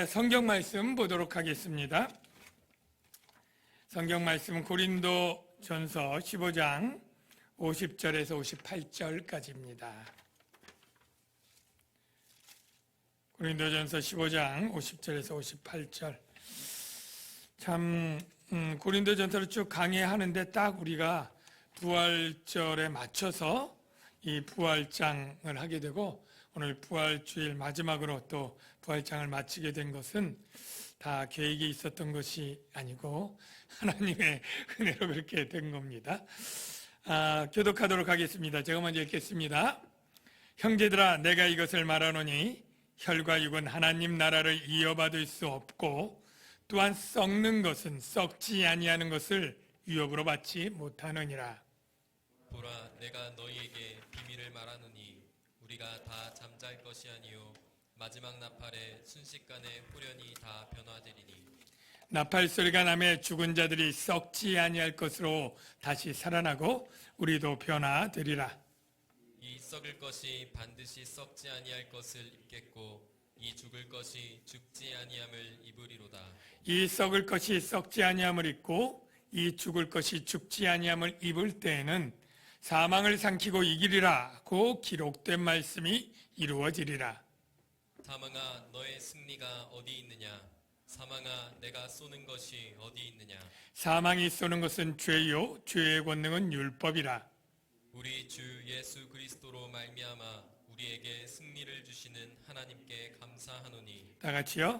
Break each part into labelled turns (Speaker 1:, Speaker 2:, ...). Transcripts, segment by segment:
Speaker 1: 성경 말씀 보도록 하겠습니다. 성경 말씀은 고린도전서 15장 50절에서 58절까지입니다. 고린도전서 15장 50절에서 58절. 참 고린도전서를 쭉 강해하는데 딱 우리가 부활절에 맞춰서 이 부활장을 하게 되고 오늘 부활주일 마지막으로 또 부활장을 마치게 된 것은 다 계획이 있었던 것이 아니고 하나님의 은혜로 그렇게 된 겁니다. 교독하도록 하겠습니다. 제가 먼저 읽겠습니다. 형제들아, 내가 이것을 말하노니 혈과 육은 하나님 나라를 이어받을 수 없고 또한 썩는 것은 썩지 아니하는 것을 유업으로 받지 못하느니라.
Speaker 2: 보라, 내가 너희에게 비밀을 말하노니 우리가 다 잠잘 것이 아니요 마지막 나팔에 순식간에 후련히 다 변화되리니
Speaker 1: 나팔 소리가 나매 죽은 자들이 썩지 아니할 것으로 다시 살아나고 우리도 변화되리라.
Speaker 2: 이 썩을 것이 반드시 썩지 아니할 것을 입겠고 이 죽을 것이 죽지 아니함을 입으리로다.
Speaker 1: 이 썩을 것이 썩지 아니함을 입고 이 죽을 것이 죽지 아니함을 입을 때에는 사망을 삼키고 이기리라고 기록된 말씀이 이루어지리라.
Speaker 2: 사망아, 너의 승리가 어디 있느냐? 사망아, 내가 쏘는 것이 어디 있느냐?
Speaker 1: 사망이 쏘는 것은 죄요 죄의 권능은 율법이라.
Speaker 2: 우리 주 예수 그리스도로 말미암아 우리에게 승리를 주시는 하나님께 감사하노니.
Speaker 1: 다 같이요.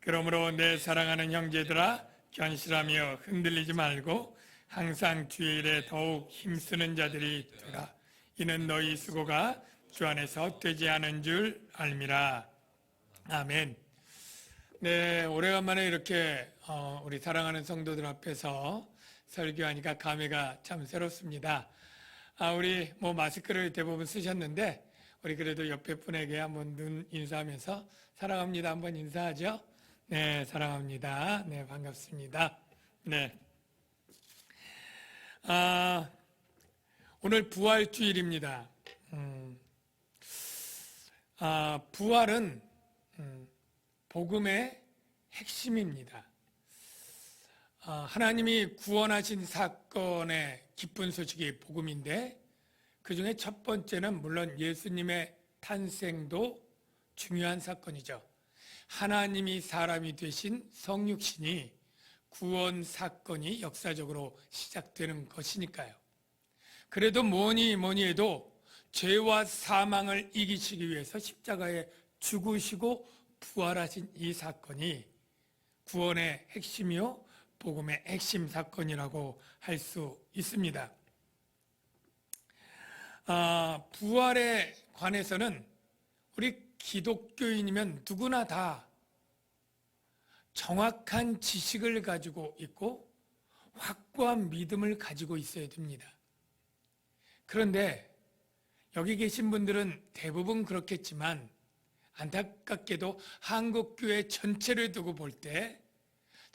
Speaker 1: 그러므로 내 사랑하는 형제들아, 견실하며 흔들리지 말고 항상 주의 일에 더욱 힘쓰는 자들이 되라. 이는 너희 수고가 주 안에서 되지 않은 줄 알미라. 아멘. 네, 오래간만에 이렇게 우리 사랑하는 성도들 앞에서 설교하니까 감회가 참 새롭습니다. 우리 마스크를 대부분 쓰셨는데 우리 그래도 옆에 분에게 한번 눈 인사하면서 사랑합니다 한번 인사하죠. 네, 사랑합니다. 네, 반갑습니다. 네. 오늘 부활주일입니다. 부활은 복음의 핵심입니다. 하나님이 구원하신 사건의 기쁜 소식이 복음인데 그 중에 첫 번째는 물론 예수님의 탄생도 중요한 사건이죠. 하나님이 사람이 되신 성육신이 구원 사건이 역사적으로 시작되는 것이니까요. 그래도 뭐니 해도 죄와 사망을 이기시기 위해서 십자가에 죽으시고 부활하신 이 사건이 구원의 핵심이요 복음의 핵심 사건이라고 할 수 있습니다. 부활에 관해서는 우리 기독교인이면 누구나 다 정확한 지식을 가지고 있고 확고한 믿음을 가지고 있어야 됩니다. 그런데 여기 계신 분들은 대부분 그렇겠지만 안타깝게도 한국교회 전체를 두고 볼 때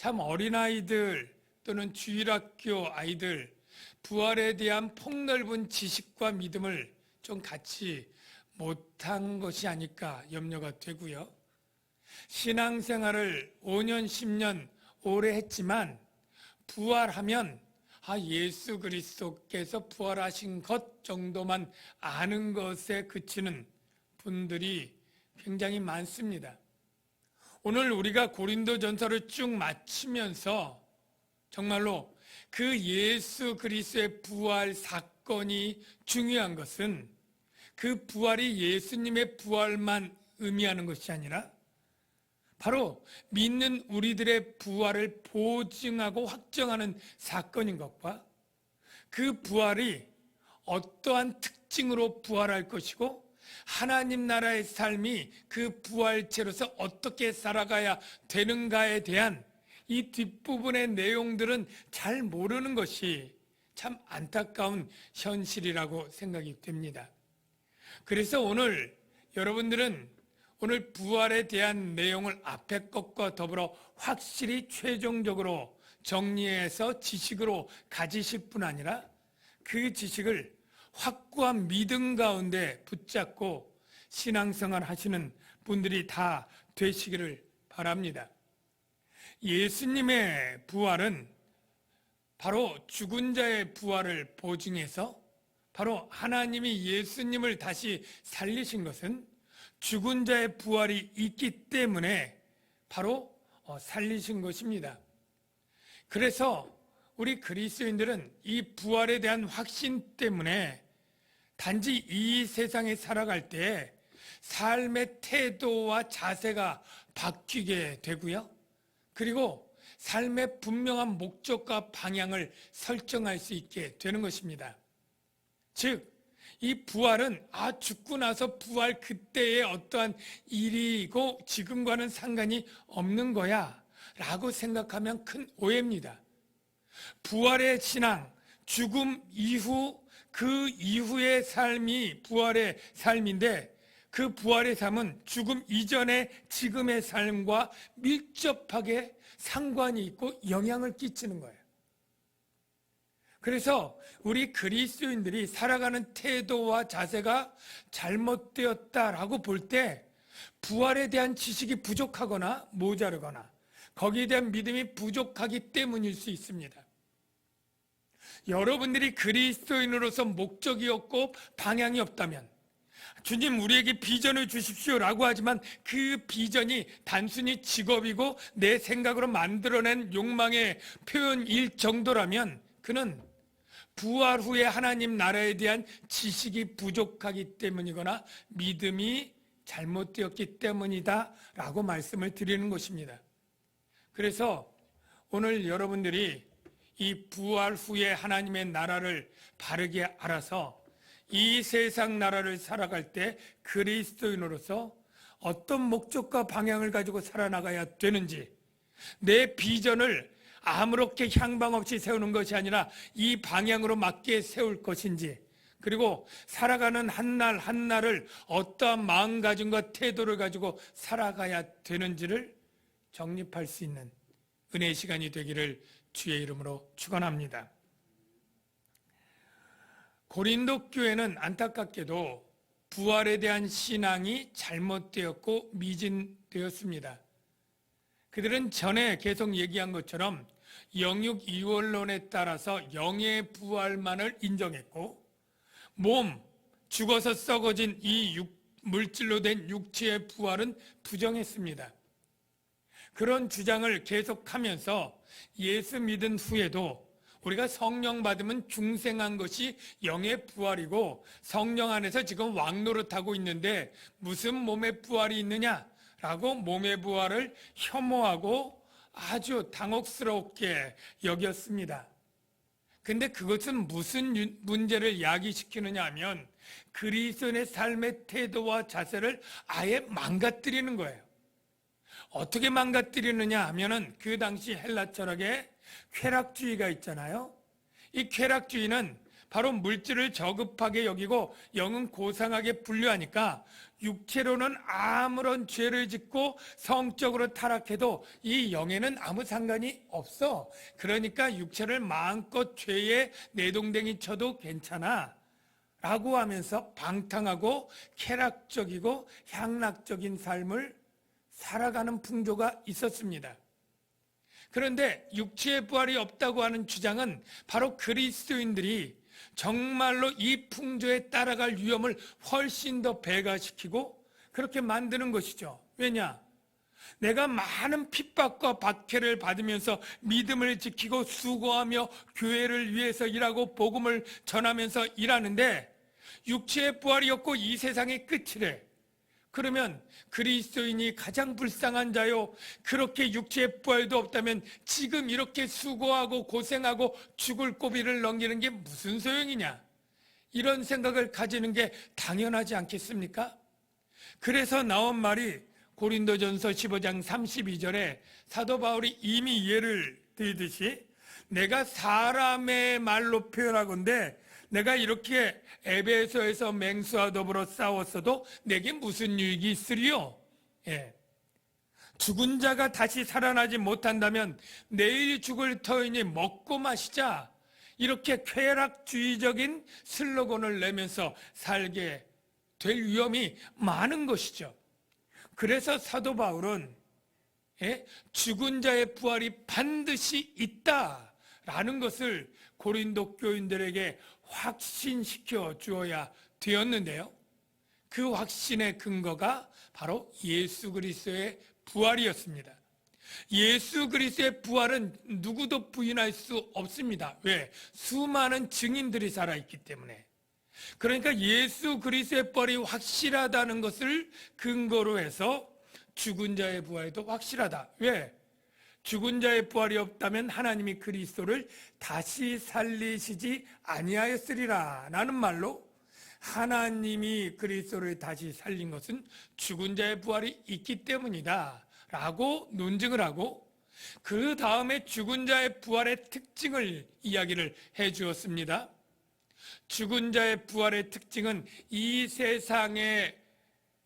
Speaker 1: 참 어린아이들 또는 주일학교 아이들 부활에 대한 폭넓은 지식과 믿음을 좀 갖지 못한 것이 아닐까 염려가 되고요. 신앙생활을 5년, 10년 오래 했지만 부활하면 예수 그리스도께서 부활하신 것 정도만 아는 것에 그치는 분들이 굉장히 많습니다. 오늘 우리가 고린도전서를 쭉 마치면서 정말로 그 예수 그리스도의 부활 사건이 중요한 것은 그 부활이 예수님의 부활만 의미하는 것이 아니라 바로 믿는 우리들의 부활을 보증하고 확정하는 사건인 것과 그 부활이 어떠한 특징으로 부활할 것이고 하나님 나라의 삶이 그 부활체로서 어떻게 살아가야 되는가에 대한 이 뒷부분의 내용들은 잘 모르는 것이 참 안타까운 현실이라고 생각이 됩니다. 그래서 오늘 여러분들은 오늘 부활에 대한 내용을 앞에 것과 더불어 확실히 최종적으로 정리해서 지식으로 가지실 뿐 아니라 그 지식을 확고한 믿음 가운데 붙잡고 신앙생활 하시는 분들이 다 되시기를 바랍니다. 예수님의 부활은 바로 죽은 자의 부활을 보증해서 바로 하나님이 예수님을 다시 살리신 것은 죽은 자의 부활이 있기 때문에 바로 살리신 것입니다. 그래서 우리 그리스도인들은 이 부활에 대한 확신 때문에 단지 이 세상에 살아갈 때 삶의 태도와 자세가 바뀌게 되고요. 그리고 삶의 분명한 목적과 방향을 설정할 수 있게 되는 것입니다. 즉, 이 부활은 죽고 나서 부활 그때의 어떠한 일이고 지금과는 상관이 없는 거야 라고 생각하면 큰 오해입니다. 부활의 신앙, 죽음 이후 그 이후의 삶이 부활의 삶인데 그 부활의 삶은 죽음 이전의 지금의 삶과 밀접하게 상관이 있고 영향을 끼치는 거예요. 그래서 우리 그리스도인들이 살아가는 태도와 자세가 잘못되었다라고 볼 때 부활에 대한 지식이 부족하거나 모자르거나 거기에 대한 믿음이 부족하기 때문일 수 있습니다. 여러분들이 그리스도인으로서 목적이 없고 방향이 없다면 주님 우리에게 비전을 주십시오라고 하지만 그 비전이 단순히 직업이고 내 생각으로 만들어낸 욕망의 표현일 정도라면 그는 부활 후에 하나님 나라에 대한 지식이 부족하기 때문이거나 믿음이 잘못되었기 때문이다 라고 말씀을 드리는 것입니다. 그래서 오늘 여러분들이 이 부활 후에 하나님의 나라를 바르게 알아서 이 세상 나라를 살아갈 때 그리스도인으로서 어떤 목적과 방향을 가지고 살아나가야 되는지, 내 비전을 아무렇게 향방 없이 세우는 것이 아니라 이 방향으로 맞게 세울 것인지, 그리고 살아가는 한날 한날을 어떠한 마음가짐과 태도를 가지고 살아가야 되는지를 정립할 수 있는 은혜의 시간이 되기를 주의 이름으로 축원합니다. 고린도 교회는 안타깝게도 부활에 대한 신앙이 잘못되었고 미진되었습니다. 그들은 전에 계속 얘기한 것처럼 영육 이원론에 따라서 영의 부활만을 인정했고 죽어서 썩어진 이 물질로 된 육체의 부활은 부정했습니다. 그런 주장을 계속하면서 예수 믿은 후에도 우리가 성령 받으면 중생한 것이 영의 부활이고 성령 안에서 지금 왕노릇하고 있는데 무슨 몸의 부활이 있느냐라고 몸의 부활을 혐오하고 아주 당혹스럽게 여겼습니다. 근데 그것은 무슨 문제를 야기시키느냐 하면 그리스도인의 삶의 태도와 자세를 아예 망가뜨리는 거예요. 어떻게 망가뜨리느냐 하면은 그 당시 헬라 철학에 쾌락주의가 있잖아요. 이 쾌락주의는 바로 물질을 저급하게 여기고 영은 고상하게 분류하니까 육체로는 아무런 죄를 짓고 성적으로 타락해도 이 영에는 아무 상관이 없어. 그러니까 육체를 마음껏 죄에 내동댕이 쳐도 괜찮아 라고 하면서 방탕하고 쾌락적이고 향락적인 삶을 살아가는 풍조가 있었습니다. 그런데 육체의 부활이 없다고 하는 주장은 바로 그리스도인들이 정말로 이 풍조에 따라갈 위험을 훨씬 더 배가시키고 그렇게 만드는 것이죠. 왜냐? 내가 많은 핍박과 박해를 받으면서 믿음을 지키고 수고하며 교회를 위해서 일하고 복음을 전하면서 일하는데 육체의 부활이 없고 이 세상의 끝이래. 그러면 그리스도인이 가장 불쌍한 자요, 그렇게 육체의 부활도 없다면 지금 이렇게 수고하고 고생하고 죽을 고비를 넘기는 게 무슨 소용이냐, 이런 생각을 가지는 게 당연하지 않겠습니까? 그래서 나온 말이 고린도전서 15장 32절에 사도 바울이 이미 예를 들듯이 내가 사람의 말로 표현하건대 내가 이렇게 에베소에서 맹수와 더불어 싸웠어도 내게 무슨 유익이 있으리요? 죽은 자가 다시 살아나지 못한다면 내일 죽을 터이니 먹고 마시자, 이렇게 쾌락주의적인 슬로건을 내면서 살게 될 위험이 많은 것이죠. 그래서 사도 바울은 죽은 자의 부활이 반드시 있다라는 것을 고린도 교인들에게 확신시켜 주어야 되었는데요. 그 확신의 근거가 바로 예수 그리스도의 부활이었습니다. 예수 그리스도의 부활은 누구도 부인할 수 없습니다. 왜? 수많은 증인들이 살아있기 때문에. 그러니까 예수 그리스도의 부활이 확실하다는 것을 근거로 해서 죽은 자의 부활도 확실하다. 왜? 죽은 자의 부활이 없다면 하나님이 그리스도를 다시 살리시지 아니하였으리라 라는 말로 하나님이 그리스도를 다시 살린 것은 죽은 자의 부활이 있기 때문이다 라고 논증을 하고, 그 다음에 죽은 자의 부활의 특징을 이야기를 해 주었습니다. 죽은 자의 부활의 특징은 이 세상의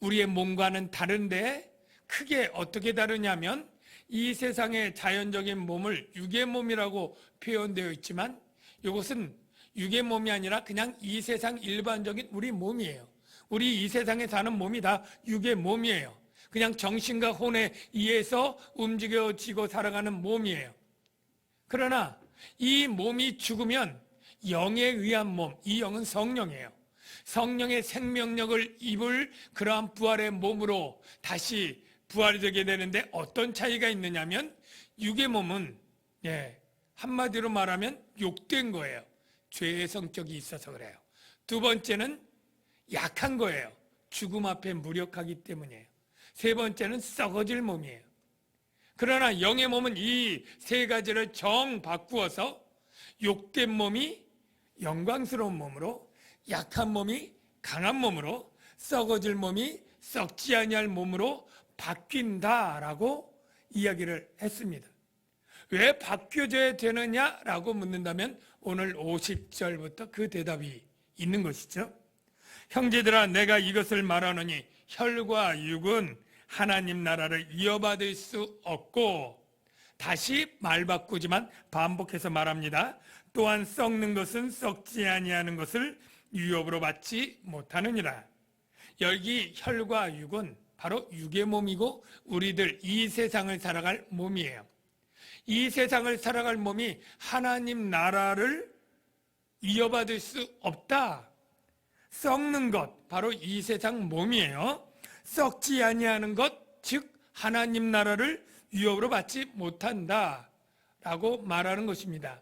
Speaker 1: 우리의 몸과는 다른데, 크게 어떻게 다르냐면 이 세상의 자연적인 몸을 육의 몸이라고 표현되어 있지만 이것은 육의 몸이 아니라 그냥 이 세상 일반적인 우리 몸이에요. 우리 이 세상에 사는 몸이 다 육의 몸이에요. 그냥 정신과 혼에 의해서 움직여지고 살아가는 몸이에요. 그러나 이 몸이 죽으면 영에 의한 몸, 이 영은 성령이에요. 성령의 생명력을 입을 그러한 부활의 몸으로 다시 부활이 되게 되는데, 어떤 차이가 있느냐면 육의 몸은 한마디로 말하면 욕된 거예요. 죄의 성격이 있어서 그래요. 두 번째는 약한 거예요. 죽음 앞에 무력하기 때문이에요. 세 번째는 썩어질 몸이에요. 그러나 영의 몸은 이 세 가지를 정 바꾸어서 욕된 몸이 영광스러운 몸으로, 약한 몸이 강한 몸으로, 썩어질 몸이 썩지 아니할 몸으로 바뀐다라고 이야기를 했습니다. 왜 바뀌어져야 되느냐라고 묻는다면 오늘 50절부터 그 대답이 있는 것이죠. 형제들아, 내가 이것을 말하노니 혈과 육은 하나님 나라를 이어받을 수 없고, 다시 말 바꾸지만 반복해서 말합니다. 또한 썩는 것은 썩지 아니하는 것을 유업으로 받지 못하느니라. 여기 혈과 육은 바로 육의 몸이고 우리들 이 세상을 살아갈 몸이에요. 이 세상을 살아갈 몸이 하나님 나라를 이어받을 수 없다. 썩는 것, 바로 이 세상 몸이에요. 썩지 아니하는 것, 즉 하나님 나라를 유업으로 받지 못한다 라고 말하는 것입니다.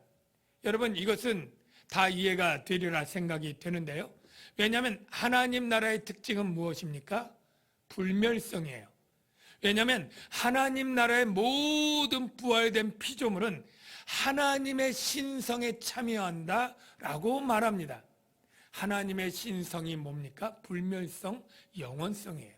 Speaker 1: 여러분, 이것은 다 이해가 되리라 생각이 되는데요. 왜냐하면 하나님 나라의 특징은 무엇입니까? 불멸성이에요. 왜냐하면 하나님 나라의 모든 부활된 피조물은 하나님의 신성에 참여한다 라고 말합니다. 하나님의 신성이 뭡니까? 불멸성, 영원성이에요.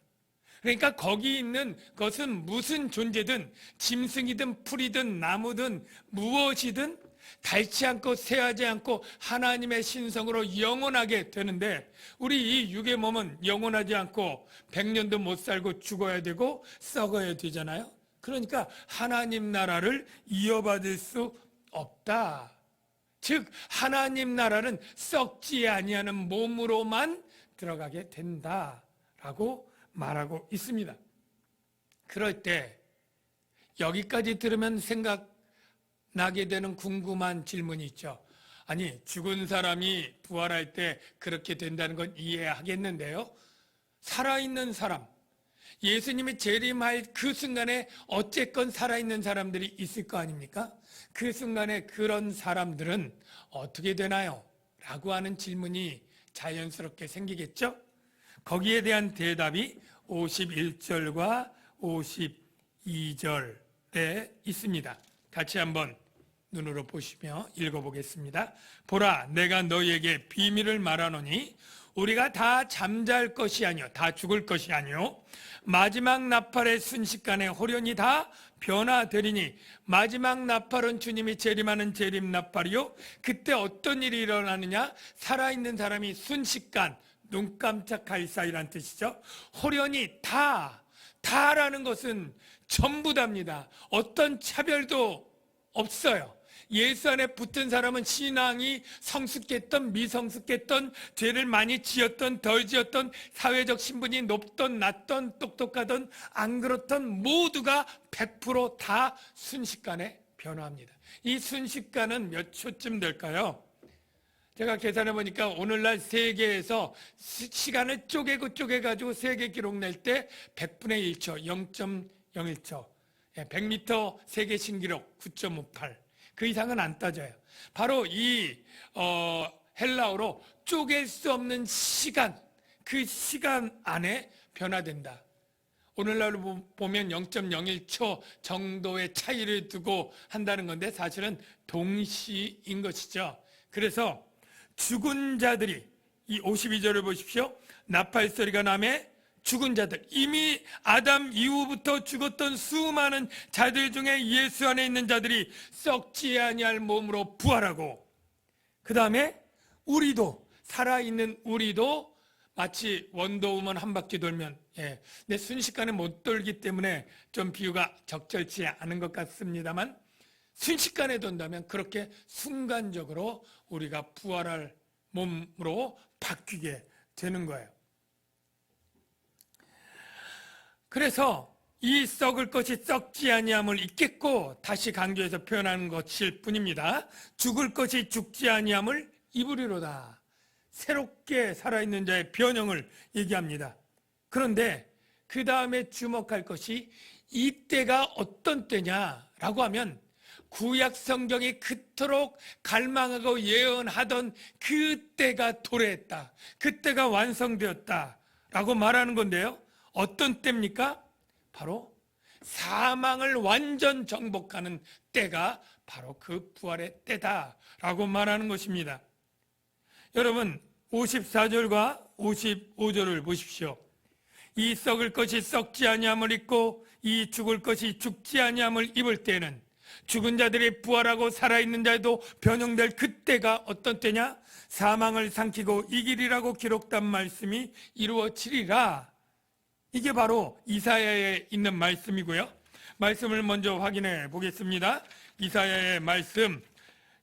Speaker 1: 그러니까 거기 있는 것은 무슨 존재든, 짐승이든 풀이든 나무든 무엇이든 닳지 않고 쇠하지 않고 하나님의 신성으로 영원하게 되는데, 우리 이 육의 몸은 영원하지 않고 100년도 못 살고 죽어야 되고 썩어야 되잖아요. 그러니까 하나님 나라를 이어받을 수 없다. 즉 하나님 나라는 썩지 아니하는 몸으로만 들어가게 된다라고 말하고 있습니다. 그럴 때 여기까지 들으면 생각나게 되는 궁금한 질문이 있죠. 아니, 죽은 사람이 부활할 때 그렇게 된다는 건 이해하겠는데요, 살아있는 사람, 예수님이 재림할 그 순간에 어쨌건 살아있는 사람들이 있을 거 아닙니까? 그 순간에 그런 사람들은 어떻게 되나요? 라고 하는 질문이 자연스럽게 생기겠죠? 거기에 대한 대답이 51절과 52절에 있습니다. 같이 한번 눈으로 보시며 읽어보겠습니다. 보라, 내가 너희에게 비밀을 말하노니 우리가 다 잠잘 것이 아니요, 다 죽을 것이 아니요, 마지막 나팔의 순식간에 호련히 다 변화되리니, 마지막 나팔은 주님이 재림하는 재림 나팔이요, 그때 어떤 일이 일어나느냐? 살아있는 사람이 순식간, 눈 깜짝할 사이란 뜻이죠. 호련히 다라는 것은 전부 다입니다. 어떤 차별도 없어요. 예수 안에 붙은 사람은 신앙이 성숙했던 미성숙했던 죄를 많이 지었던 덜 지었던 사회적 신분이 높던 낮던 똑똑하던 안 그렇던 모두가 100%다 순식간에 변화합니다. 이 순식간은 몇 초쯤 될까요? 제가 계산해 보니까 오늘날 세계에서 시간을 쪼개가지고 세계 기록 낼 때 100분의 1초, 0.01초, 100m 세계 신기록 9.58, 그 이상은 안 따져요. 바로 이 헬라어로 쪼갤 수 없는 시간, 그 시간 안에 변화된다. 오늘날로 보면 0.01초 정도의 차이를 두고 한다는 건데 사실은 동시인 것이죠. 그래서 죽은 자들이, 이 52절을 보십시오. 나팔 소리가 나매 죽은 자들, 이미 아담 이후부터 죽었던 수많은 자들 중에 예수 안에 있는 자들이 썩지 아니할 몸으로 부활하고, 그 다음에 우리도, 살아있는 우리도 마치 원더우먼 한 바퀴 돌면, 근데 순식간에 못 돌기 때문에 좀 비유가 적절치 않은 것 같습니다만, 순식간에 돈다면 그렇게 순간적으로 우리가 부활할 몸으로 바뀌게 되는 거예요. 그래서 이 썩을 것이 썩지 아니함을 잊겠고, 다시 강조해서 표현하는 것일 뿐입니다. 죽을 것이 죽지 아니함을 입으리로다. 새롭게 살아있는 자의 변형을 얘기합니다. 그런데 그 다음에 주목할 것이 이때가 어떤 때냐라고 하면, 구약 성경이 그토록 갈망하고 예언하던 그때가 도래했다, 그때가 완성되었다 라고 말하는 건데요. 어떤 때입니까? 바로 사망을 완전 정복하는 때가 바로 그 부활의 때다라고 말하는 것입니다. 여러분 54절과 55절을 보십시오. 이 썩을 것이 썩지 아니함을 입고 이 죽을 것이 죽지 아니함을 입을 때는 죽은 자들이 부활하고 살아있는 자도 변형될 그때가 어떤 때냐? 사망을 삼키고 이기리라고 기록된 말씀이 이루어지리라. 이게 바로 이사야에 있는 말씀이고요. 말씀을 먼저 확인해 보겠습니다. 이사야의 말씀,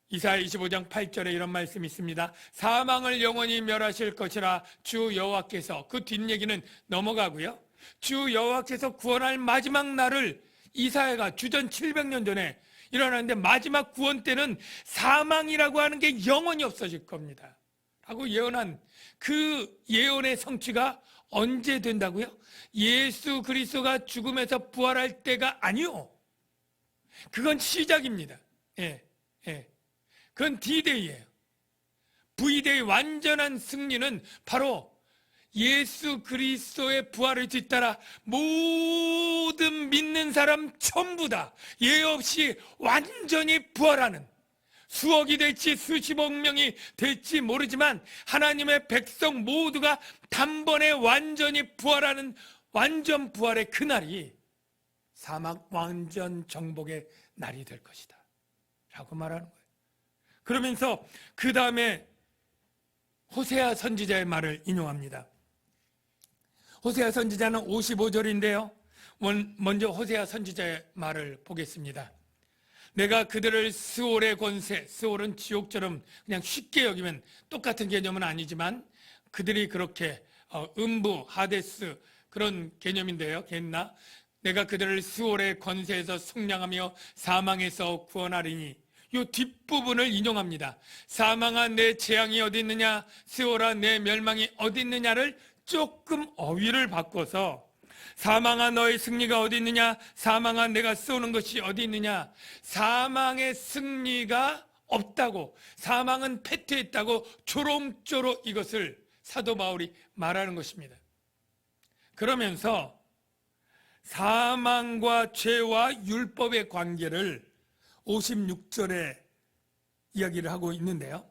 Speaker 1: 이사야 25장 8절에 이런 말씀이 있습니다. 사망을 영원히 멸하실 것이라 주 여호와께서, 그 뒷얘기는 넘어가고요. 주 여호와께서 구원할 마지막 날을 이사야가 주전 700년 전에 일어나는데, 마지막 구원 때는 사망이라고 하는 게 영원히 없어질 겁니다 라고 예언한 그 예언의 성취가 언제 된다고요? 예수 그리스도가 죽음에서 부활할 때가 아니요, 그건 시작입니다. 그건 D-Day예요. V-Day 완전한 승리는 바로 예수 그리스도의 부활을 뒤따라 모든 믿는 사람 전부 다 예외 없이 완전히 부활하는, 수억이 될지 수십억 명이 될지 모르지만 하나님의 백성 모두가 단번에 완전히 부활하는 완전 부활의 그날이 사막 완전 정복의 날이 될 것이다 라고 말하는 거예요. 그러면서 그 다음에 호세아 선지자의 말을 인용합니다. 호세아 선지자는 55절인데요. 먼저 호세아 선지자의 말을 보겠습니다. 내가 그들을 스올의 권세, 스올은 지옥처럼 그냥 쉽게 여기면 똑같은 개념은 아니지만 그들이 그렇게 음부, 하데스 그런 개념인데요. 겟나? 내가 그들을 스올의 권세에서 속량하며 사망에서 구원하리니, 이 뒷부분을 인용합니다. 사망아 내 재앙이 어디 있느냐, 스올아 내 멸망이 어디 있느냐를 조금 어휘를 바꿔서 사망아 너의 승리가 어디 있느냐, 사망아 내가 쏘는 것이 어디 있느냐, 사망의 승리가 없다고, 사망은 패퇴했다고 조롱조로 이것을 사도 바울이 말하는 것입니다. 그러면서 사망과 죄와 율법의 관계를 56절에 이야기를 하고 있는데요.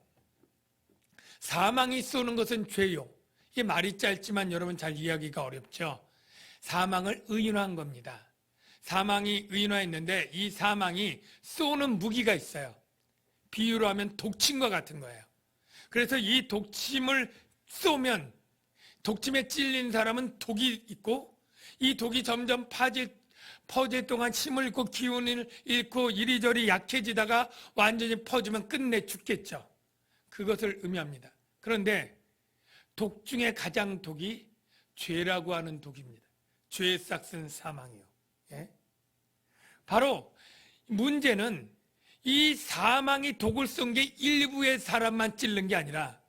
Speaker 1: 사망이 쏘는 것은 죄요. 이게 말이 짧지만 여러분 잘 이해하기가 어렵죠. 사망을 의인화한 겁니다. 사망이 의인화했는데 이 사망이 쏘는 무기가 있어요. 비유로 하면 독침과 같은 거예요. 그래서 이 독침을 쏘면 독침에 찔린 사람은 독이 있고 이 독이 점점 퍼질 동안 힘을 잃고 기운을 잃고 이리저리 약해지다가 완전히 퍼지면 끝내 죽겠죠. 그것을 의미합니다. 그런데 독 중에 가장 독이 죄라고 하는 독입니다. 죄의 싹은 사망이요. 예? 바로 문제는 이 사망이 독을 쏜 게 일부의 사람만 찔른 게 아니라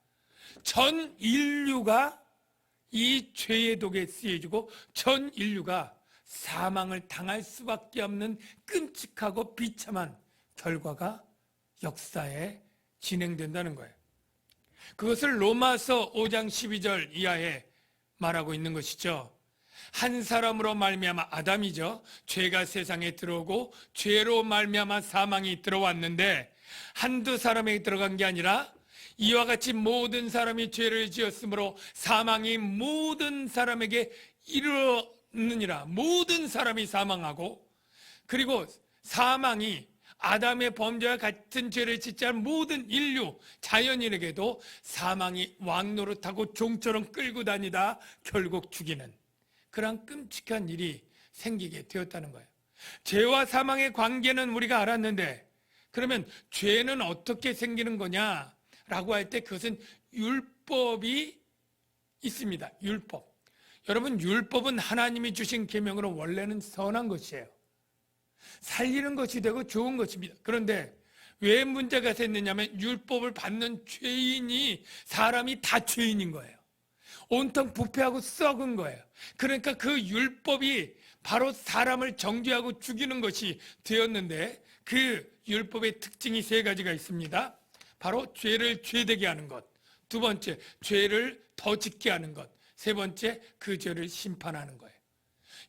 Speaker 1: 전 인류가 이 죄의 독에 쓰여지고 전 인류가 사망을 당할 수밖에 없는 끔찍하고 비참한 결과가 역사에 진행된다는 거예요. 그것을 로마서 5장 12절 이하에 말하고 있는 것이죠. 한 사람으로 말미암아 아담이죠. 죄가 세상에 들어오고 죄로 말미암아 사망이 들어왔는데 한두 사람에게 들어간 게 아니라 이와 같이 모든 사람이 죄를 지었으므로 사망이 모든 사람에게 이르느니라. 모든 사람이 사망하고 그리고 사망이 아담의 범죄와 같은 죄를 짓지 않은 모든 인류 자연인에게도 사망이 왕노릇하고 종처럼 끌고 다니다 결국 죽이는 그런 끔찍한 일이 생기게 되었다는 거예요. 죄와 사망의 관계는 우리가 알았는데 그러면 죄는 어떻게 생기는 거냐라고 할 때 그것은 율법이 있습니다. 율법. 여러분 율법은 하나님이 주신 계명으로 원래는 선한 것이에요. 살리는 것이 되고 좋은 것입니다. 그런데 왜 문제가 생겼냐면 율법을 받는 죄인이 사람이 다 죄인인 거예요. 온통 부패하고 썩은 거예요. 그러니까 그 율법이 바로 사람을 정죄하고 죽이는 것이 되었는데 그 율법의 특징이 세 가지가 있습니다. 바로 죄를 죄되게 하는 것, 두 번째 죄를 더 짓게 하는 것, 세 번째 그 죄를 심판하는 거예요.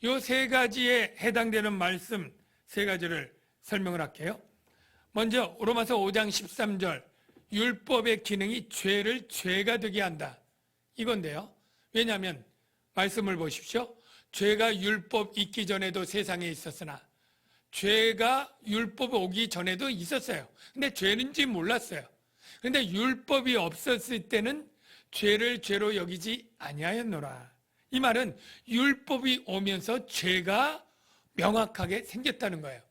Speaker 1: 이 세 가지에 해당되는 말씀 세 가지를 설명을 할게요. 먼저 로마서 5장 13절 율법의 기능이 죄를 죄가 되게 한다. 이건데요. 왜냐하면 말씀을 보십시오. 죄가 율법 있기 전에도 세상에 있었으나 죄가 율법 오기 전에도 있었어요. 근데 죄는지 몰랐어요. 그런데 율법이 없었을 때는 죄를 죄로 여기지 아니하였노라. 이 말은 율법이 오면서 죄가 명확하게 생겼다는 거예요.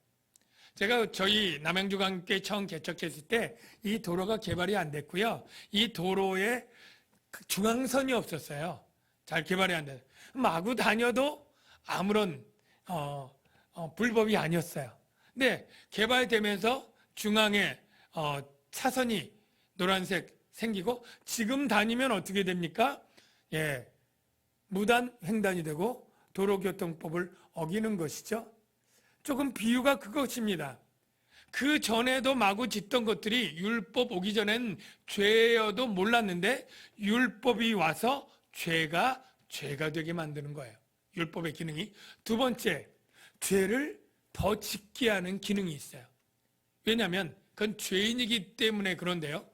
Speaker 1: 제가 저희 남양주광교회 처음 개척했을 때 이 도로가 개발이 안 됐고요. 이 도로에 중앙선이 없었어요. 잘 개발이 안 돼요. 마구 다녀도 아무런 불법이 아니었어요. 근데 개발되면서 중앙에 차선이 노란색 생기고 지금 다니면 어떻게 됩니까? 예, 무단 횡단이 되고 도로교통법을 어기는 것이죠. 조금 비유가 그것입니다. 그 전에도 마구 짓던 것들이 율법 오기 전엔 죄여도 몰랐는데 율법이 와서 죄가 되게 만드는 거예요. 율법의 기능이. 두 번째, 죄를 더 짓게 하는 기능이 있어요. 왜냐하면 그건 죄인이기 때문에 그런데요.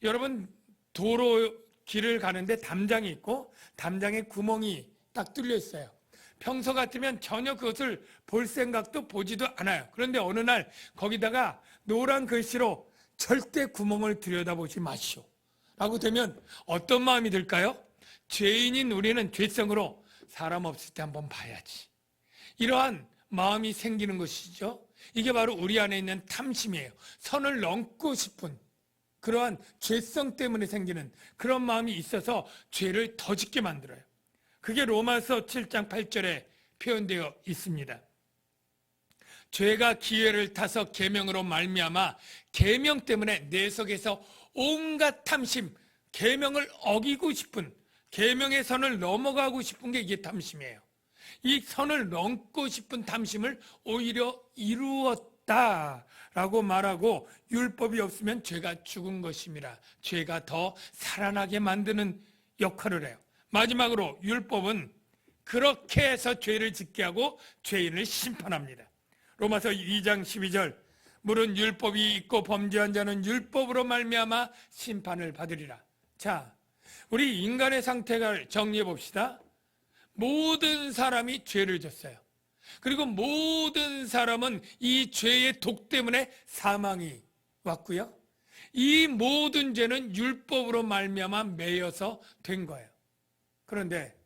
Speaker 1: 여러분 도로 길을 가는데 담장이 있고 담장에 구멍이 딱 뚫려 있어요. 평소 같으면 전혀 그것을 볼 생각도 보지도 않아요. 그런데 어느 날 거기다가 노란 글씨로 절대 구멍을 들여다보지 마시오 라고 되면 어떤 마음이 들까요? 죄인인 우리는 죄성으로 사람 없을 때 한번 봐야지, 이러한 마음이 생기는 것이죠. 이게 바로 우리 안에 있는 탐심이에요. 선을 넘고 싶은 그러한 죄성 때문에 생기는 그런 마음이 있어서 죄를 더 짓게 만들어요. 그게 로마서 7장 8절에 표현되어 있습니다. 죄가 기회를 타서 계명으로 말미암아 계명 때문에 내 속에서 온갖 탐심, 계명을 어기고 싶은, 계명의 선을 넘어가고 싶은 게 이게 탐심이에요. 이 선을 넘고 싶은 탐심을 오히려 이루었다라고 말하고 율법이 없으면 죄가 죽은 것임이라, 죄가 더 살아나게 만드는 역할을 해요. 마지막으로 율법은 그렇게 해서 죄를 짓게 하고 죄인을 심판합니다. 로마서 2장 12절 물은 율법이 있고 범죄한 자는 율법으로 말미암아 심판을 받으리라. 자, 우리 인간의 상태를 정리해 봅시다. 모든 사람이 죄를 졌어요. 그리고 모든 사람은 이 죄의 독 때문에 사망이 왔고요. 이 모든 죄는 율법으로 말미암아 매여서 된 거예요. 그런데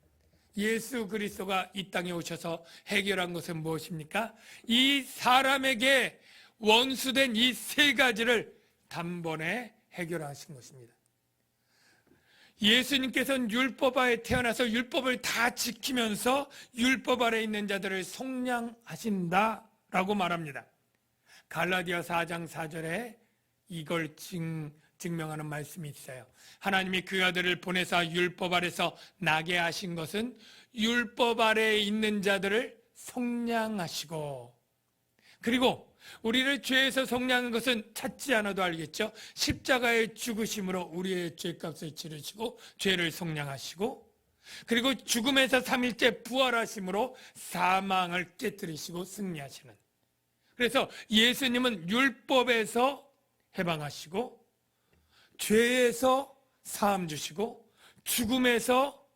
Speaker 1: 예수 그리스도가 이 땅에 오셔서 해결한 것은 무엇입니까? 이 사람에게 원수된 이 세 가지를 단번에 해결하신 것입니다. 예수님께서는 율법 아래 태어나서 율법을 다 지키면서 율법 아래 있는 자들을 속량하신다라고 말합니다. 갈라디아 4장 4절에 이걸 증명하는 말씀이 있어요. 하나님이 그 아들을 보내사 율법 아래서 나게 하신 것은 율법 아래에 있는 자들을 속량하시고, 그리고 우리를 죄에서 속량한 것은 찾지 않아도 알겠죠. 십자가의 죽으심으로 우리의 죄값을 치르시고 죄를 속량하시고, 그리고 죽음에서 3일째 부활하심으로 사망을 깨뜨리시고 승리하시는, 그래서 예수님은 율법에서 해방하시고 죄에서 사함 주시고 죽음에서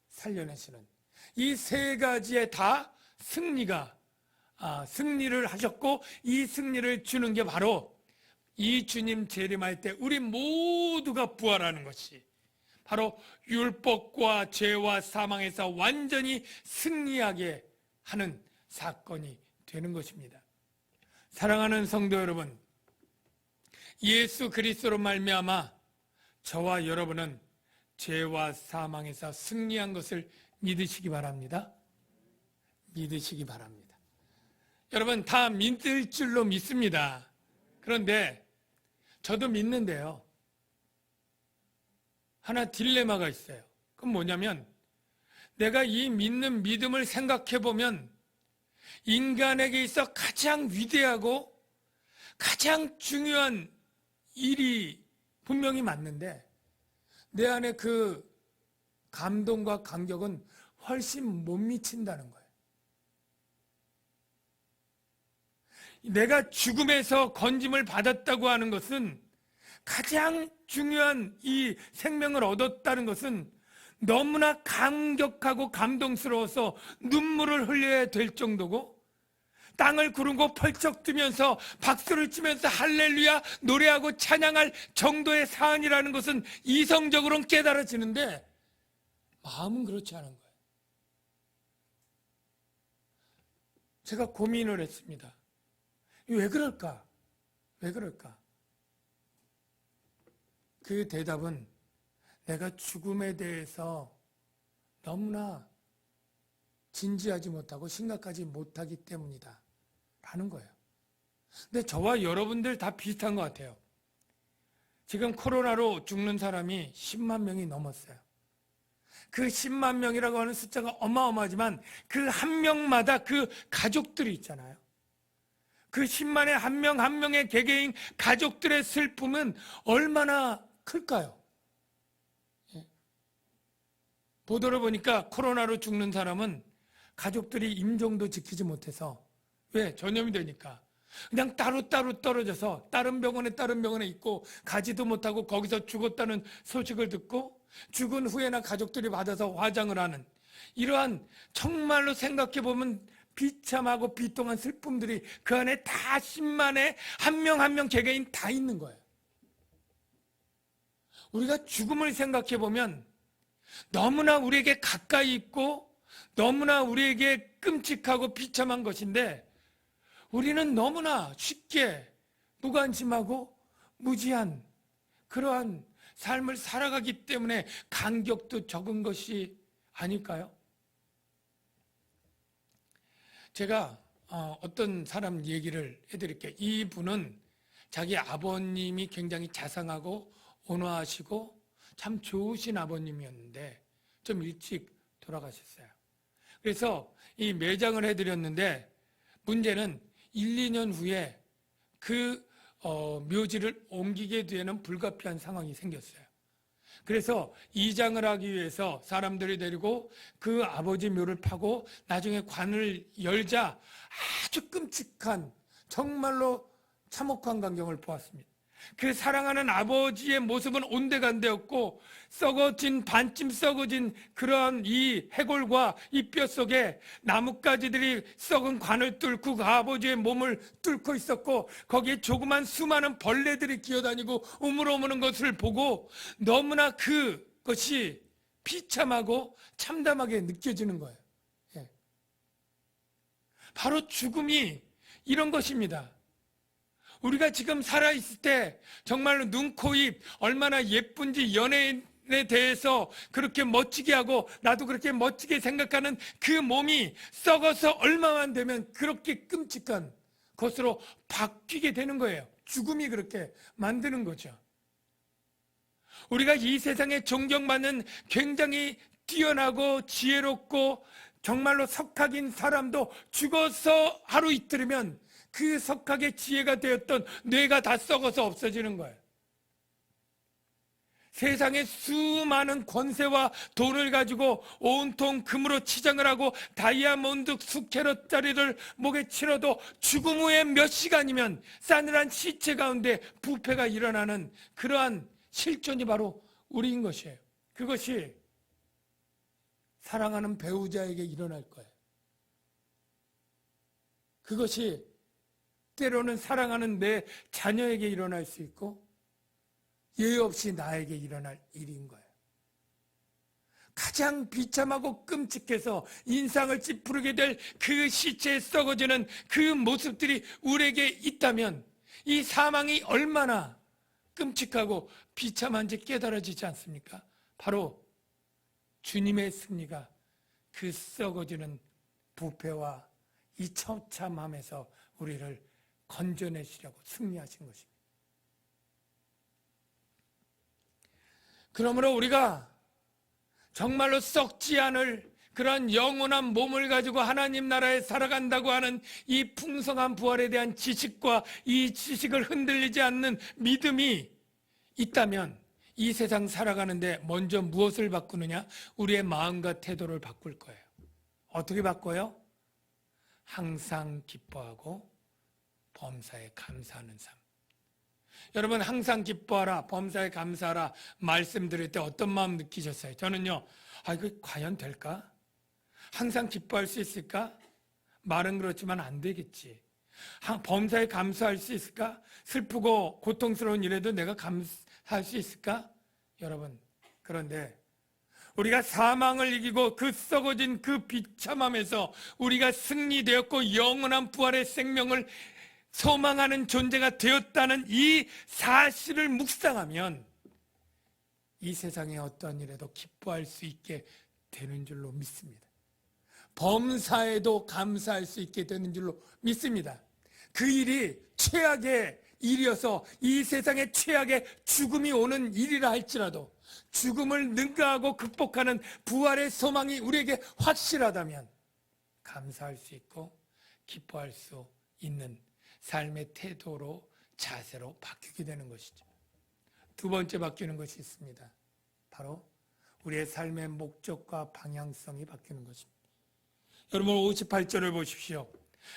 Speaker 1: 살려내시는 이 세 가지에 다 승리를 하셨고, 이 승리를 주는 게 바로 이 주님 재림할 때 우리 모두가 부활하는 것이 바로 율법과 죄와 사망에서 완전히 승리하게 하는 사건이 되는 것입니다. 사랑하는 성도 여러분, 예수 그리스도로 말미암아 저와 여러분은 죄와 사망에서 승리한 것을 믿으시기 바랍니다. 믿으시기 바랍니다. 여러분, 다 믿을 줄로 믿습니다. 그런데 저도 믿는데요, 하나 딜레마가 있어요. 그건 뭐냐면, 내가 이 믿는 믿음을 생각해 보면 인간에게 있어 가장 위대하고 가장 중요한 일이 분명히 맞는데, 내 안에 그 감동과 감격은 훨씬 못 미친다는 거예요. 내가 죽음에서 건짐을 받았다고 하는 것은, 가장 중요한 이 생명을 얻었다는 것은 너무나 감격하고 감동스러워서 눈물을 흘려야 될 정도고, 땅을 구르고 펄쩍 뛰면서 박수를 치면서 할렐루야 노래하고 찬양할 정도의 사안이라는 것은 이성적으로는 깨달아지는데 마음은 그렇지 않은 거예요. 제가 고민을 했습니다. 왜 그럴까? 왜 그럴까? 그 대답은 내가 죽음에 대해서 너무나 진지하지 못하고 심각하지 못하기 때문이다 라는 거예요. 근데 저와 여러분들 다 비슷한 것 같아요. 지금 코로나로 죽는 사람이 10만 명이 넘었어요. 그 10만 명이라고 하는 숫자가 어마어마하지만 그 한 명마다 그 가족들이 있잖아요. 그 10만의 한 명 한 명의 개개인 가족들의 슬픔은 얼마나 클까요? 보도를 보니까 코로나로 죽는 사람은 가족들이 임종도 지키지 못해서, 왜? 전염이 되니까 그냥 따로따로 떨어져서 다른 병원에 있고 가지도 못하고 거기서 죽었다는 소식을 듣고 죽은 후에나 가족들이 받아서 화장을 하는, 이러한 정말로 생각해보면 비참하고 비통한 슬픔들이 그 안에 다 10만의 한 명 한 명 개개인 다 있는 거예요. 우리가 죽음을 생각해보면 너무나 우리에게 가까이 있고 너무나 우리에게 끔찍하고 비참한 것인데, 우리는 너무나 쉽게 무관심하고 무지한 그러한 삶을 살아가기 때문에 간격도 적은 것이 아닐까요? 제가 어떤 사람 얘기를 해드릴게요. 이분은 자기 아버님이 굉장히 자상하고 온화하시고 참 좋으신 아버님이었는데 좀 일찍 돌아가셨어요. 그래서 이 매장을 해드렸는데 문제는 1, 2년 후에 그 묘지를 옮기게 되는 불가피한 상황이 생겼어요. 그래서 이장을 하기 위해서 사람들이 데리고 그 아버지 묘를 파고 나중에 관을 열자 아주 끔찍한, 정말로 참혹한 광경을 보았습니다. 그 사랑하는 아버지의 모습은 온데간데였고, 반쯤 썩어진 그러한 이 해골과 이 뼈 속에 나뭇가지들이 썩은 관을 뚫고 그 아버지의 몸을 뚫고 있었고, 거기에 조그만 수많은 벌레들이 기어다니고 우물어오는 것을 보고 너무나 그것이 비참하고 참담하게 느껴지는 거예요. 예. 바로 죽음이 이런 것입니다. 우리가 지금 살아있을 때 정말로 눈, 코, 입 얼마나 예쁜지 연예인에 대해서 그렇게 멋지게 하고 나도 그렇게 멋지게 생각하는 그 몸이 썩어서 얼마만 되면 그렇게 끔찍한 것으로 바뀌게 되는 거예요. 죽음이 그렇게 만드는 거죠. 우리가 이 세상에 존경받는 굉장히 뛰어나고 지혜롭고 정말로 석학인 사람도 죽어서 하루 이틀이면 그 석학의 지혜가 되었던 뇌가 다 썩어서 없어지는 거예요. 세상에 수많은 권세와 돈을 가지고 온통 금으로 치장을 하고 다이아몬드 수캐럿짜리를 목에 치러도 죽음 후에 몇 시간이면 싸늘한 시체 가운데 부패가 일어나는 그러한 실존이 바로 우리인 것이에요. 그것이 사랑하는 배우자에게 일어날 거예요. 그것이 때로는 사랑하는 내 자녀에게 일어날 수 있고 예의 없이 나에게 일어날 일인 거예요. 가장 비참하고 끔찍해서 인상을 찌푸리게 될 그 시체에 썩어지는 그 모습들이 우리에게 있다면 이 사망이 얼마나 끔찍하고 비참한지 깨달아지지 않습니까? 바로 주님의 승리가 그 썩어지는 부패와 이 처참함에서 우리를 건져내시려고 승리하신 것입니다. 그러므로 우리가 정말로 썩지 않을 그런 영원한 몸을 가지고 하나님 나라에 살아간다고 하는 이 풍성한 부활에 대한 지식과 이 지식을 흔들리지 않는 믿음이 있다면 이 세상 살아가는데 먼저 무엇을 바꾸느냐? 우리의 마음과 태도를 바꿀 거예요. 어떻게 바꿔요? 항상 기뻐하고 범사에 감사하는 삶. 여러분 항상 기뻐하라, 범사에 감사하라 말씀드릴 때 어떤 마음 느끼셨어요? 저는요, 이거 과연 될까? 항상 기뻐할 수 있을까? 말은 그렇지만 안 되겠지. 범사에 감사할 수 있을까? 슬프고 고통스러운 일에도 내가 감사할 수 있을까? 여러분, 그런데 우리가 사망을 이기고 그 썩어진 그 비참함에서 우리가 승리되었고 영원한 부활의 생명을 소망하는 존재가 되었다는 이 사실을 묵상하면 이 세상의 어떠한 일에도 기뻐할 수 있게 되는 줄로 믿습니다. 범사에도 감사할 수 있게 되는 줄로 믿습니다. 그 일이 최악의 일이어서 이 세상의 최악의 죽음이 오는 일이라 할지라도 죽음을 능가하고 극복하는 부활의 소망이 우리에게 확실하다면 감사할 수 있고 기뻐할 수 있는 삶의 태도로 자세로 바뀌게 되는 것이죠. 두 번째 바뀌는 것이 있습니다. 바로 우리의 삶의 목적과 방향성이 바뀌는 것입니다. 여러분 58절을 보십시오.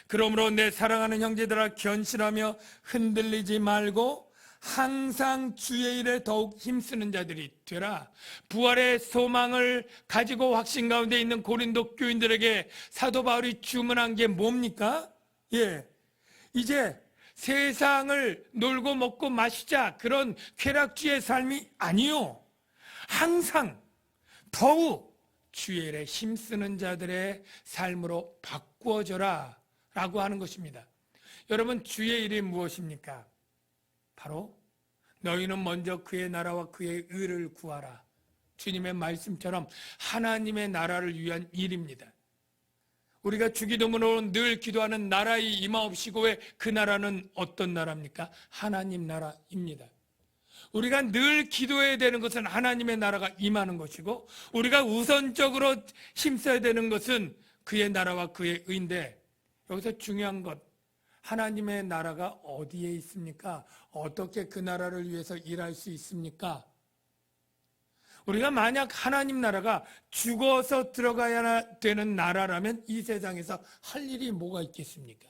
Speaker 1: 그러므로 내 사랑하는 형제들아 견실하며 흔들리지 말고 항상 주의 일에 더욱 힘쓰는 자들이 되라. 부활의 소망을 가지고 확신 가운데 있는 고린도 교인들에게 사도 바울이 주문한 게 뭡니까? 이제 세상을 놀고 먹고 마시자 그런 쾌락주의 삶이 아니요. 항상 더욱 주의 일에 힘쓰는 자들의 삶으로 바꾸어져라 라고 하는 것입니다. 여러분 주의 일이 무엇입니까? 바로 너희는 먼저 그의 나라와 그의 의를 구하라. 주님의 말씀처럼 하나님의 나라를 위한 일입니다. 우리가 주기도문으로 늘 기도하는 나라의 임하옵시고 왜 그 나라는 어떤 나라입니까? 하나님 나라입니다. 우리가 늘 기도해야 되는 것은 하나님의 나라가 임하는 것이고 우리가 우선적으로 힘써야 되는 것은 그의 나라와 그의 의인데 여기서 중요한 것 하나님의 나라가 어디에 있습니까? 어떻게 그 나라를 위해서 일할 수 있습니까? 우리가 만약 하나님 나라가 죽어서 들어가야 되는 나라라면 이 세상에서 할 일이 뭐가 있겠습니까?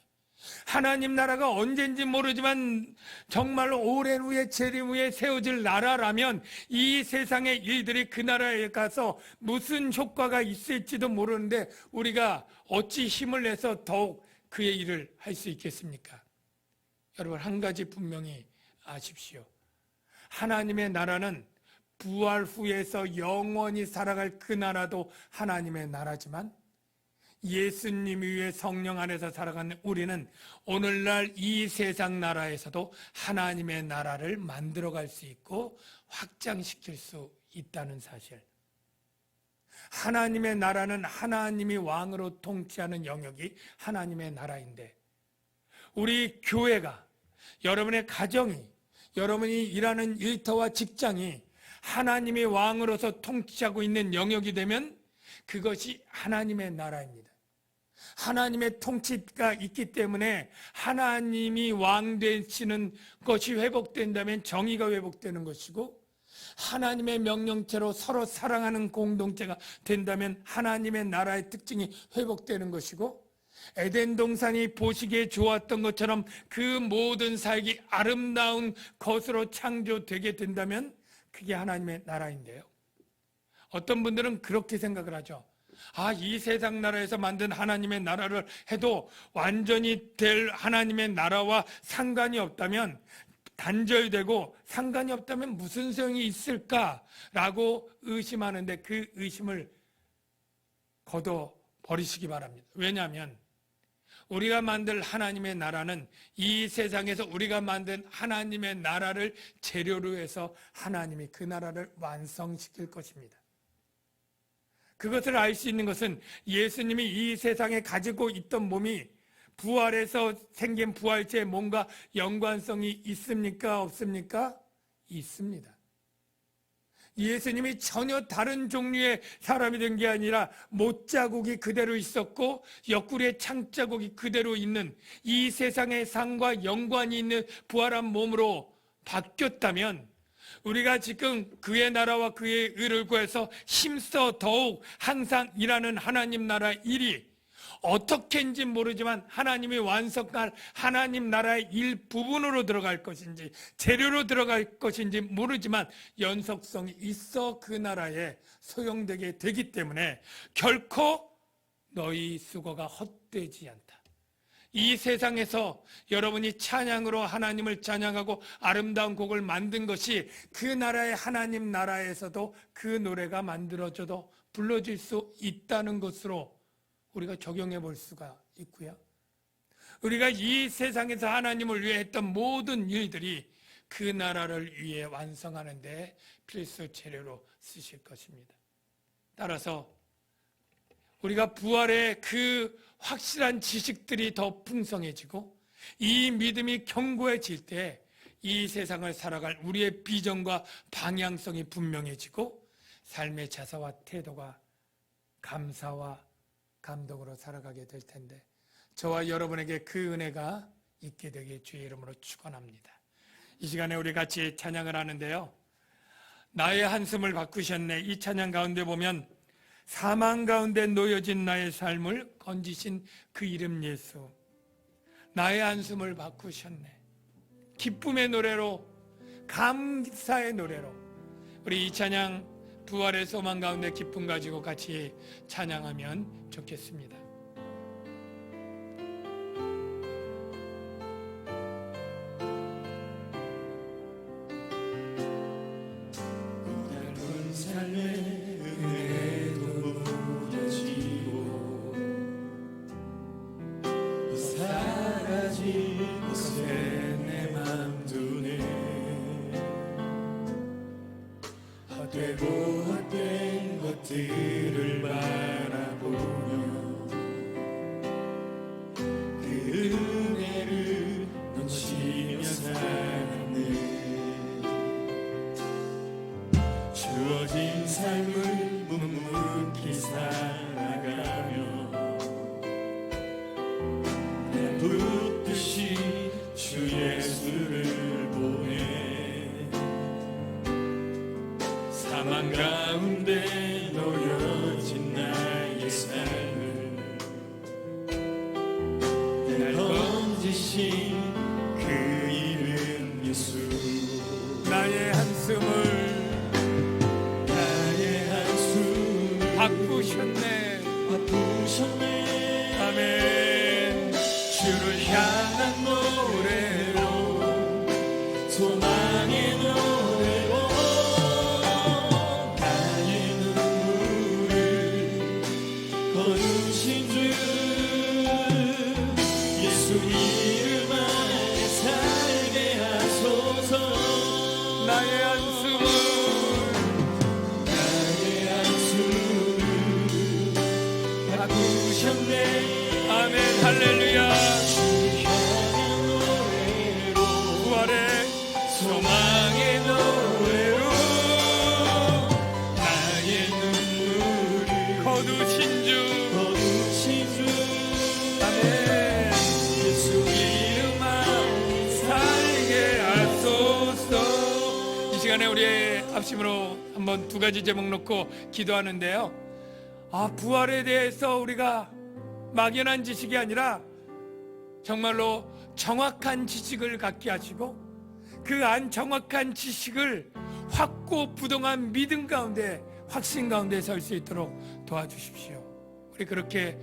Speaker 1: 하나님 나라가 언젠지 모르지만 정말로 오랜 후에 재림 후에 세워질 나라라면 이 세상의 일들이 그 나라에 가서 무슨 효과가 있을지도 모르는데 우리가 어찌 힘을 내서 더욱 그의 일을 할 수 있겠습니까? 여러분 한 가지 분명히 아십시오. 하나님의 나라는 부활 후에서 영원히 살아갈 그 나라도 하나님의 나라지만 예수님 위에 성령 안에서 살아가는 우리는 오늘날 이 세상 나라에서도 하나님의 나라를 만들어갈 수 있고 확장시킬 수 있다는 사실. 하나님의 나라는 하나님이 왕으로 통치하는 영역이 하나님의 나라인데, 우리 교회가, 여러분의 가정이, 여러분이 일하는 일터와 직장이 하나님이 왕으로서 통치하고 있는 영역이 되면 그것이 하나님의 나라입니다. 하나님의 통치가 있기 때문에 하나님이 왕 되시는 것이 회복된다면 정의가 회복되는 것이고, 하나님의 명령체로 서로 사랑하는 공동체가 된다면 하나님의 나라의 특징이 회복되는 것이고, 에덴 동산이 보시기에 좋았던 것처럼 그 모든 사역이 아름다운 것으로 창조되게 된다면 그게 하나님의 나라인데요. 어떤 분들은 그렇게 생각을 하죠. 이 세상 나라에서 만든 하나님의 나라를 해도 완전히 될 하나님의 나라와 상관이 없다면, 단절되고 상관이 없다면 무슨 소용이 있을까라고 의심하는데, 그 의심을 거둬 버리시기 바랍니다. 왜냐하면 우리가 만들 하나님의 나라는 이 세상에서 우리가 만든 하나님의 나라를 재료로 해서 하나님이 그 나라를 완성시킬 것입니다. 그것을 알 수 있는 것은 예수님이 이 세상에 가지고 있던 몸이 부활해서 생긴 부활체의 몸과 연관성이 있습니까? 없습니까? 있습니다. 예수님이 전혀 다른 종류의 사람이 된 게 아니라 못자국이 그대로 있었고 옆구리에 창자국이 그대로 있는 이 세상의 상과 연관이 있는 부활한 몸으로 바뀌었다면, 우리가 지금 그의 나라와 그의 의를 구해서 힘써 더욱 항상 일하는 하나님 나라 일이 어떻게인지 모르지만 하나님이 완성할 하나님 나라의 일부분으로 들어갈 것인지 재료로 들어갈 것인지 모르지만 연속성이 있어 그 나라에 소용되게 되기 때문에 결코 너희 수고가 헛되지 않다. 이 세상에서 여러분이 찬양으로 하나님을 찬양하고 아름다운 곡을 만든 것이 그 나라의 하나님 나라에서도 그 노래가 만들어져도 불러질 수 있다는 것으로 우리가 적용해 볼 수가 있고요. 우리가 이 세상에서 하나님을 위해 했던 모든 일들이 그 나라를 위해 완성하는 데 필수 재료로 쓰실 것입니다. 따라서 우리가 부활의 그 확실한 지식들이 더 풍성해지고 이 믿음이 견고해질 때 이 세상을 살아갈 우리의 비전과 방향성이 분명해지고 삶의 자세와 태도가 감사와 감동으로 살아가게 될 텐데, 저와 여러분에게 그 은혜가 있게 되길 주의 이름으로 축원합니다. 이 시간에 우리 같이 찬양을 하는데요, 나의 한숨을 바꾸셨네. 이 찬양 가운데 보면 사망 가운데 놓여진 나의 삶을 건지신 그 이름 예수, 나의 한숨을 바꾸셨네. 기쁨의 노래로, 감사의 노래로 우리 이 찬양 부활의 소망 가운데 기쁨 가지고 같이 찬양하면 좋겠습니다.
Speaker 3: 고달픈 삶의 은혜도 무뎌지고 사라질 곳에 내 맘 두네. 헛되고 헛된 것들을 바라보며
Speaker 1: 나의 한숨을
Speaker 3: 바꾸셨네.
Speaker 1: 아멘 할렐루야. 부활의 소망의 노래로
Speaker 3: 나의 눈물을
Speaker 1: 거두신 주
Speaker 3: 거두신 주
Speaker 1: 아멘.
Speaker 3: 예수
Speaker 1: 이름만 살게 하소서. 이 시간에 우리의 합심으로 한번 두 가지 제목 놓고 기도하는데요. 부활에 대해서 우리가 막연한 지식이 아니라 정말로 정확한 지식을 갖게 하시고 그 안 정확한 지식을 확고부동한 믿음 가운데 확신 가운데 설 수 있도록 도와주십시오. 우리 그렇게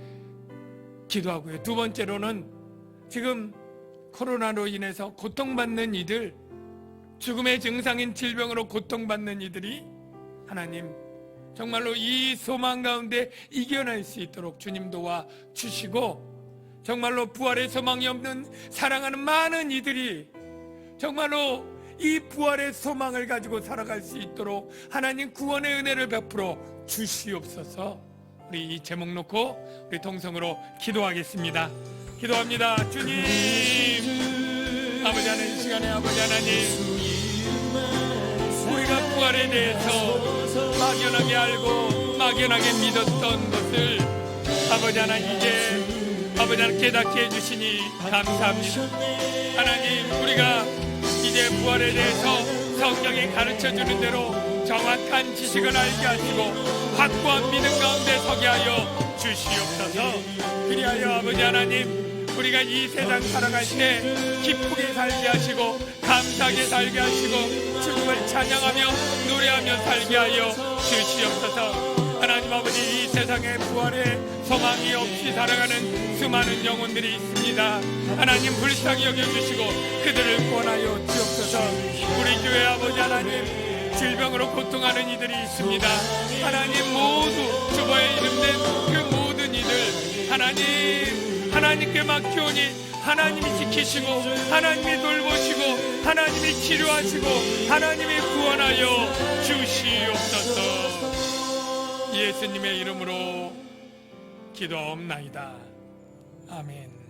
Speaker 1: 기도하고요. 두 번째로는 지금 코로나로 인해서 고통받는 이들, 죽음의 증상인 질병으로 고통받는 이들이 하나님 정말로 이 소망 가운데 이겨낼 수 있도록 주님 도와 주시고 정말로 부활의 소망이 없는 사랑하는 많은 이들이 정말로 이 부활의 소망을 가지고 살아갈 수 있도록 하나님 구원의 은혜를 베풀어 주시옵소서. 우리 이 제목 놓고 우리 동성으로 기도하겠습니다. 기도합니다. 주님, 아버지 하나님, 이 시간에 아버지 하나님, 우리가 부활에 대해서 막연하게 알고 막연하게 믿었던 것을 아버지 하나님 이제 아버지 하나님 깨닫게 해주시니 감사합니다. 하나님, 우리가 이제 부활에 대해서 성경이 가르쳐주는 대로 정확한 지식을 알게 하시고 확고한 믿음 가운데 서게 하여 주시옵소서. 그리하여 아버지 하나님, 우리가 이 세상 살아갈 때 기쁘게 살게 하시고 감사하게 살게 하시고 주님을 찬양하며 노래하며 살게 하여 주시옵소서. 하나님 아버지, 이 세상에 부활의 소망이 없이 살아가는 수많은 영혼들이 있습니다. 하나님 불쌍히 여겨주시고 그들을 구원하여 주옵소서. 우리 교회 아버지 하나님, 질병으로 고통하는 이들이 있습니다. 하나님 모두 주보에 이름된 그 모든 이들 하나님께 맡겨오니 하나님이 지키시고 하나님이 돌보시고 하나님이 치료하시고 하나님이 구원하여 주시옵소서. 예수님의 이름으로 기도옵나이다. 아멘.